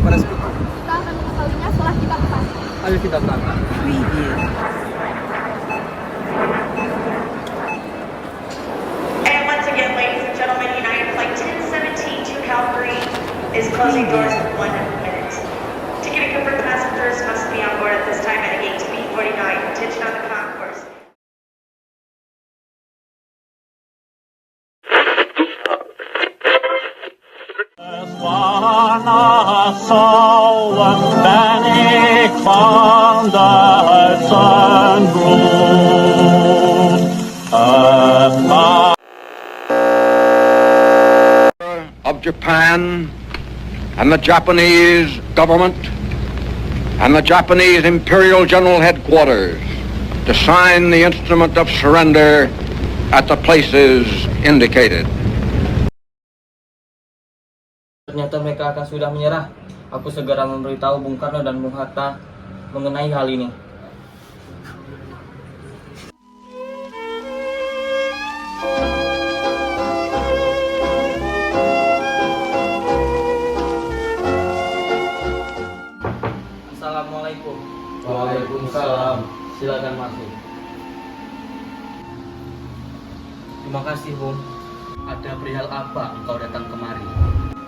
kepada sekutu? Kita akan mengetahuinya setelah kita ke sana. Ayo kita berangkat. And once again, ladies and gentlemen, United Flight 1017 to Calgary is closing doors in 1 minute. Ticket and confirmed passengers must be on board at this time at gate B49. Attention on the concourse. Nassau and Bannock van der Sandbrook. Of Japan and the Japanese government and the Japanese Imperial General Headquarters to sign the instrument of surrender at the places indicated. Ternyata mereka akan sudah menyerah. Aku segera memberitahu Bung Karno dan Bung Hatta mengenai hal ini. Assalamualaikum. Waalaikumsalam. Silakan masuk. Terima kasih, Bung. Ada perihal apa engkau datang kemari?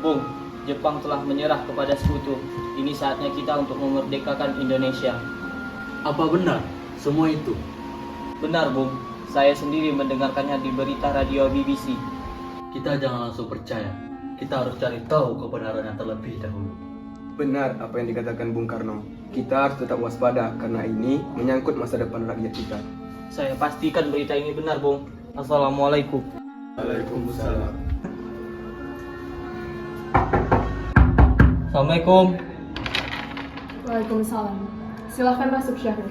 Bung, Jepang telah menyerah kepada sekutu. Ini saatnya kita untuk memerdekakan Indonesia. Apa benar semua itu? Benar, Bung. Saya sendiri mendengarkannya di berita radio BBC. Kita jangan langsung percaya. Kita harus cari tahu kebenarannya terlebih dahulu. Benar apa yang dikatakan Bung Karno. Kita harus tetap waspada karena ini menyangkut masa depan rakyat kita. Saya pastikan berita ini benar, Bung. Assalamualaikum. Waalaikumsalam. Assalamualaikum. Waalaikumsalam. Silahkan masuk, Syahrir.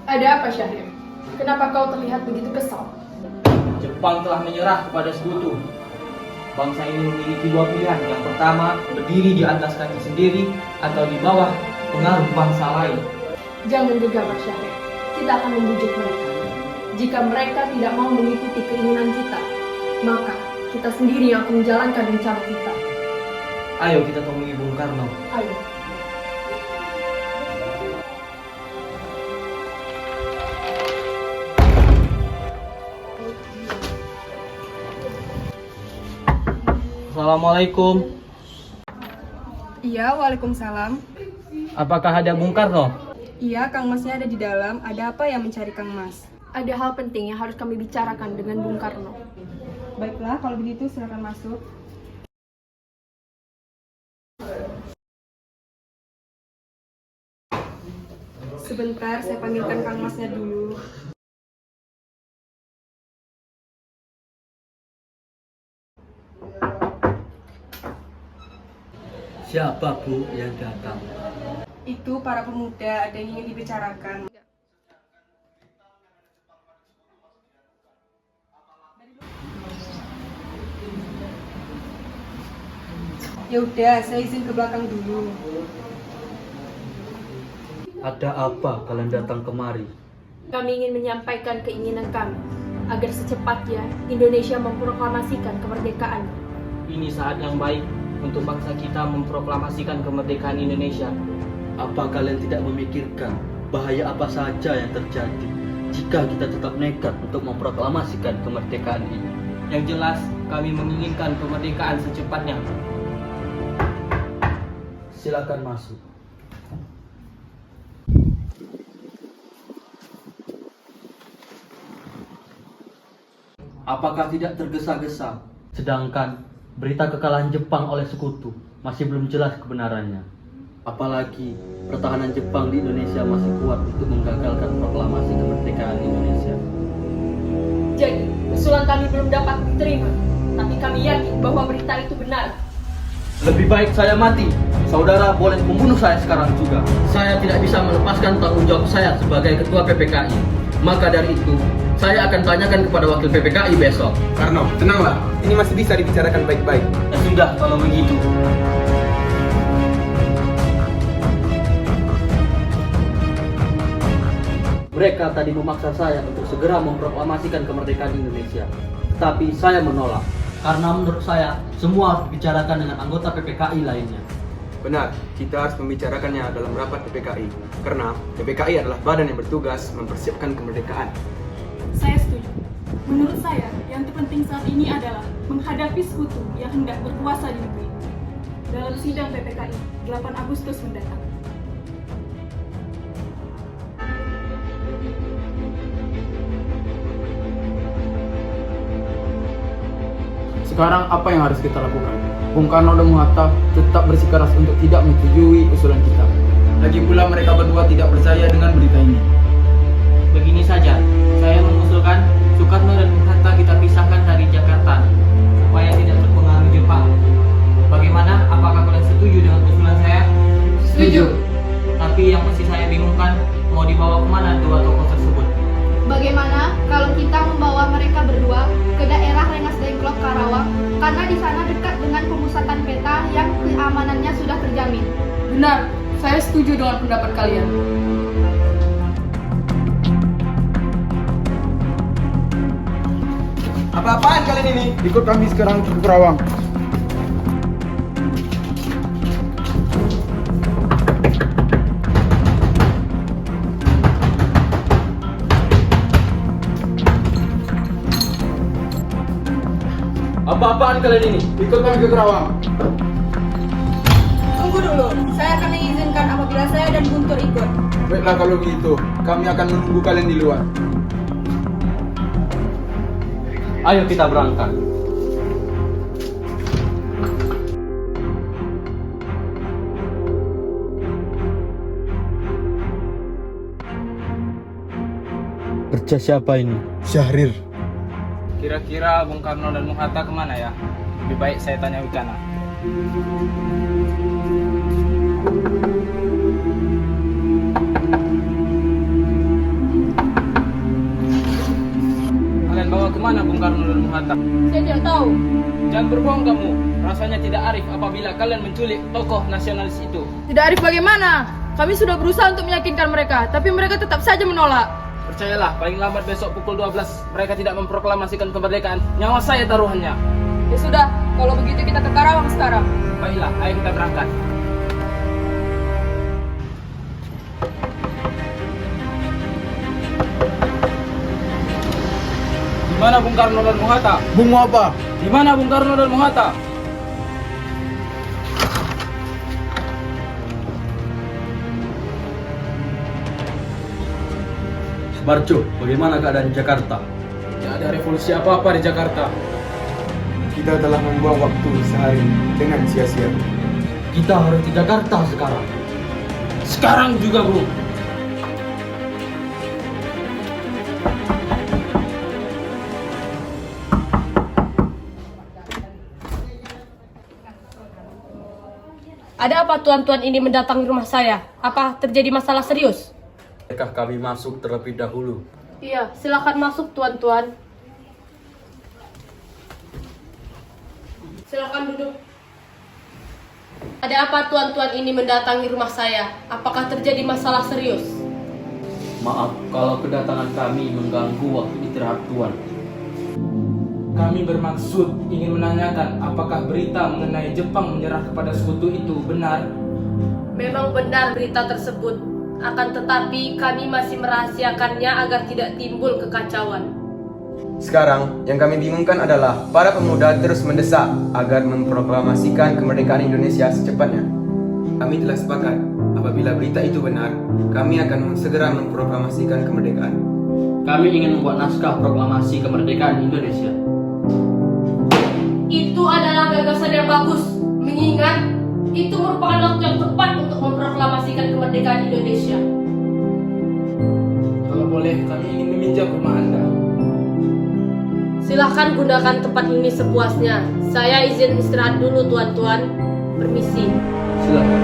Ada apa, Syahrir? Kenapa kau terlihat begitu kesal? Jepang telah menyerah kepada sekutu. Bangsa ini memiliki dua pilihan. Yang pertama, berdiri di atas kaki sendiri atau di bawah pengaruh bangsa lain. Jangan gegabah, Syahrir. Kita akan membujuk mereka. Jika mereka tidak mau mengikuti keinginan kita, maka kita sendiri yang akan menjalankan rencana kita. Ayo kita temui Bung Karno. Ayo. Assalamualaikum. Iya, waalaikumsalam. Apakah ada Bung Karno? Iya, Kang Masnya ada di dalam. Ada apa yang mencari Kang Mas? Ada hal penting yang harus kami bicarakan dengan Bung Karno. Baiklah, kalau begitu silakan masuk. Sebentar, saya panggilkan Kang Masnya dulu. Siapa Bu yang datang? Itu para pemuda, ada yang ingin dibicarakan. Ya udah, saya izin ke belakang dulu. Ada apa kalian datang kemari? Kami ingin menyampaikan keinginan kami agar secepatnya Indonesia memproklamasikan kemerdekaan. Ini saat yang baik untuk bangsa kita memproklamasikan kemerdekaan Indonesia. Apa kalian tidak memikirkan bahaya apa saja yang terjadi jika kita tetap nekat untuk memproklamasikan kemerdekaan ini? Yang jelas, kami menginginkan kemerdekaan secepatnya. Silakan masuk. Apakah tidak tergesa-gesa? Sedangkan berita kekalahan Jepang oleh sekutu masih belum jelas kebenarannya. Apalagi pertahanan Jepang di Indonesia masih kuat untuk menggagalkan proklamasi kemerdekaan Indonesia. Jadi, usulan kami belum dapat diterima, tapi kami yakin bahwa berita itu benar. Lebih baik saya mati. Saudara boleh membunuh saya sekarang juga. Saya tidak bisa melepaskan tanggung jawab saya sebagai ketua PPKI. Maka dari itu, saya akan tanyakan kepada wakil PPKI besok. Karno, tenanglah. Ini masih bisa dibicarakan baik-baik. Ya sudah, kalau begitu. Mereka tadi memaksa saya untuk segera memproklamasikan kemerdekaan Indonesia. Tapi saya menolak. Karena menurut saya, semua harus dibicarakan dengan anggota PPKI lainnya. Benar, kita harus membicarakannya dalam rapat PPKI. Karena PPKI adalah badan yang bertugas mempersiapkan kemerdekaan. Saya setuju. Menurut saya, yang terpenting saat ini adalah menghadapi sekutu yang hendak berkuasa di negeri. Dalam sidang PPKI, 8 Agustus mendatang. Sekarang apa yang harus kita lakukan? Bung Karno dan Bung Hatta tetap bersikeras untuk tidak menyetujui usulan kita. Lagi pula mereka berdua tidak percaya dengan berita ini. Begini saja, saya mengusulkan Soekarno dan Bung Hatta kita pisahkan dari Jakarta supaya tidak terpengaruh Jepang. Bagaimana? Apakah kalian setuju dengan usulan saya? Setuju. Tapi yang masih saya bingungkan, mau dibawa kemana dua tokoh tersebut? Bagaimana kalau kita membawa mereka berdua ke daerah Rengas Dengklok, Karawang, karena di sana dekat dengan pemusatan peta yang keamanannya sudah terjamin. Benar, saya setuju dengan pendapat kalian. Apa-apaan kalian ini? Ikut kami sekarang ke Karawang. Apa-apaan kalian ini? Ikut kami ke Karawang. Tunggu dulu, saya akan mengizinkan apabila saya dan Guntur ikut. Baiklah kalau begitu, kami akan menunggu kalian di luar. Ayo kita berangkat. Kerja siapa ini? Syahrir. Kira-kira Bung Karno dan Bung Hatta kemana ya? Lebih baik saya tanya Wicana. Kalian bawa kemana Bung Karno dan Bung Hatta? Saya tidak tahu. Jangan berbohong kamu. Rasanya tidak arif apabila kalian menculik tokoh nasionalis itu. Tidak arif bagaimana? Kami sudah berusaha untuk meyakinkan mereka, tapi mereka tetap saja menolak. Percayalah, paling lambat besok pukul 12 mereka tidak memproklamasikan kemerdekaan. Nyawa saya taruhannya. Ya sudah, kalau begitu kita ke Karawang sekarang. Baiklah, ayo kita berangkat. Di mana Bung Karno dan Bung Hatta? Bung mau apa? Di mana Bung Karno dan Bung Hatta? Barjo, bagaimana keadaan Jakarta? Tidak ada revolusi apa-apa di Jakarta. Kita telah membuang waktu sehari dengan sia-sia. Kita harus di Jakarta sekarang. Sekarang juga, Bro. Ada apa tuan-tuan ini mendatangi rumah saya? Apa terjadi masalah serius? Bolehkah kami masuk terlebih dahulu? Iya, silakan masuk tuan-tuan. Silakan duduk. Ada apa tuan-tuan ini mendatangi rumah saya? Apakah terjadi masalah serius? Maaf kalau kedatangan kami mengganggu waktu istirahat tuan. Kami bermaksud ingin menanyakan apakah berita mengenai Jepang menyerah kepada sekutu itu benar? Memang benar berita tersebut, akan tetapi kami masih merahasiakannya agar tidak timbul kekacauan. Sekarang, yang kami bingungkan adalah para pemuda terus mendesak agar memproklamasikan kemerdekaan Indonesia secepatnya. Kami telah sepakat, apabila berita itu benar, kami akan segera memproklamasikan kemerdekaan. Kami ingin membuat naskah proklamasi kemerdekaan Indonesia. Itu adalah gagasan yang bagus, mengingat itu merupakan waktu yang tepat untuk memproklamasikan kemerdekaan Indonesia. Kalau boleh, kami ingin meminjam rumah Anda. Silahkan gunakan tempat ini sepuasnya. Saya izin istirahat dulu tuan-tuan. Permisi. Silakan.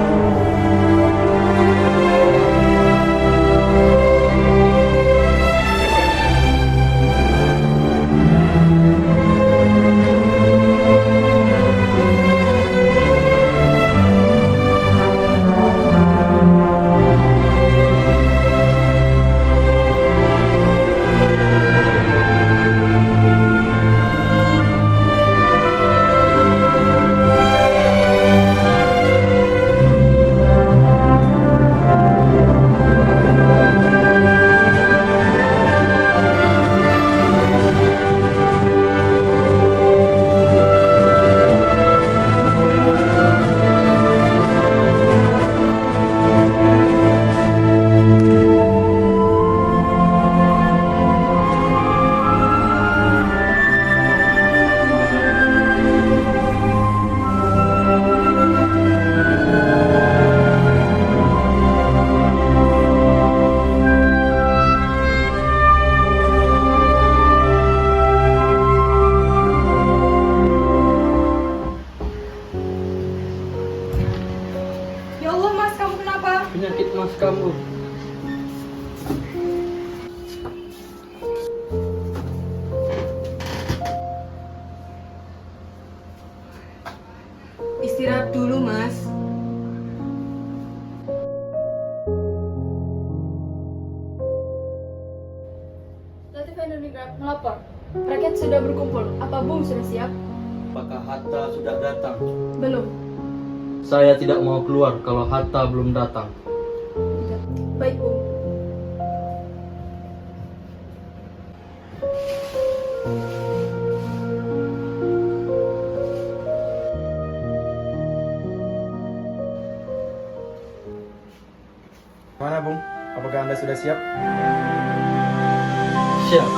Mas kamu. Istirahat dulu, Mas. Latif Indonesia melapor. Rakyat sudah berkumpul. Apa Bung sudah siap? Apakah Hatta sudah datang? Belum. Saya tidak mau keluar kalau Hatta belum datang. Tidak. Baik, Bung. Mana Bung? Apakah Anda sudah siap? Siap.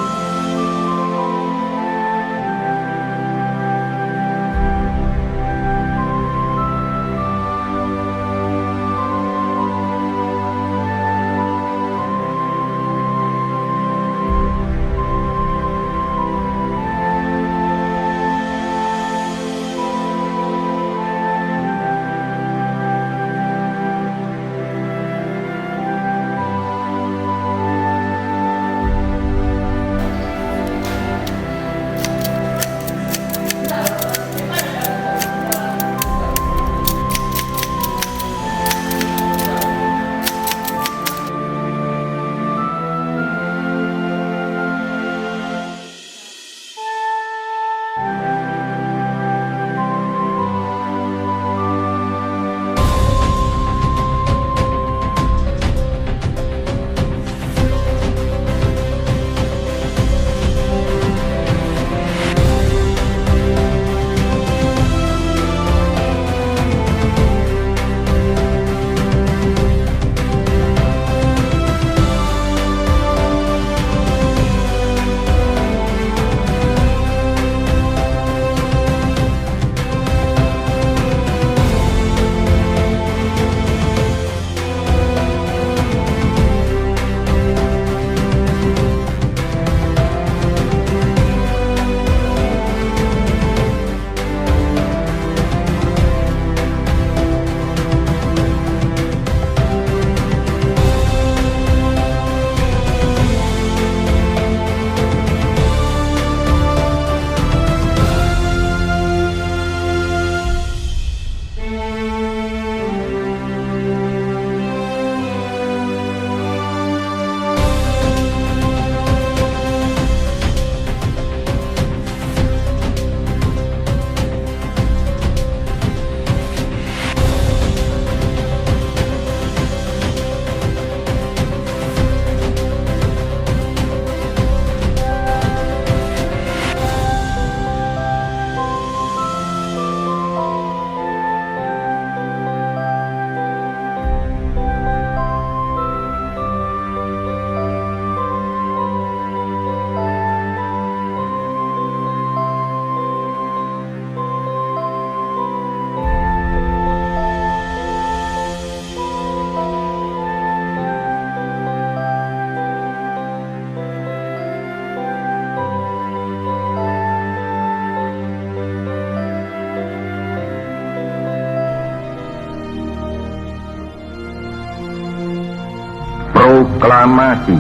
Proklamasi.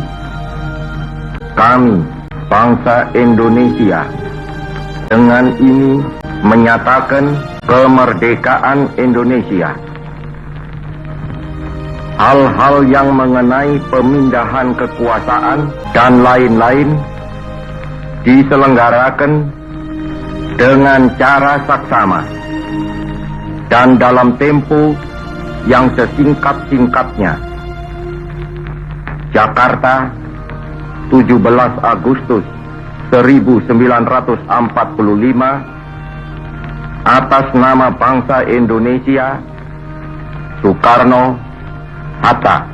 Kami, bangsa Indonesia, dengan ini menyatakan kemerdekaan Indonesia. Hal-hal yang mengenai pemindahan kekuasaan dan lain-lain diselenggarakan dengan cara saksama dan dalam tempo yang sesingkat-singkatnya. Jakarta, 17 Agustus 1945, atas nama bangsa Indonesia, Soekarno, Hatta.